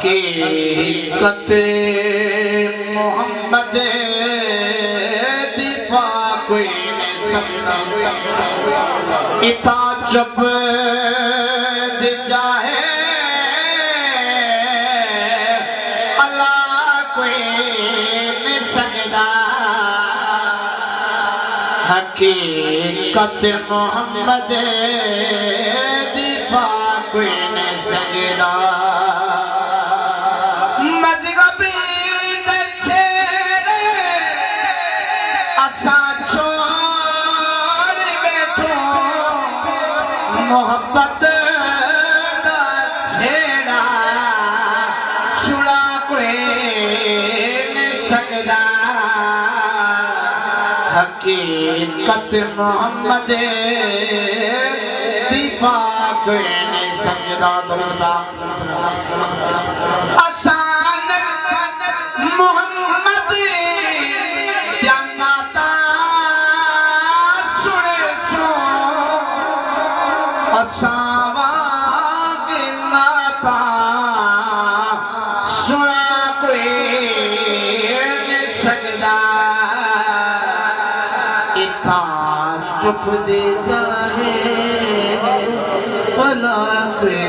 हकीकत मोहम्मद दिफा कोई नहीं सकता इता जब दे जाए अल्लाह कोई नहीं सकता हकीकत मोहम्मद दिफा कोई नहीं सकता मोहब्बत दा छेड़ा छुड़ा कोई नहीं सकदा हकीकत मोहम्मद दिफा कोई नहीं सकदा आसान मोहम्मद जन्नता सुने सो असावा के नाता सुना कोई नहीं सकदा इतना चुप दे जाए भला कोई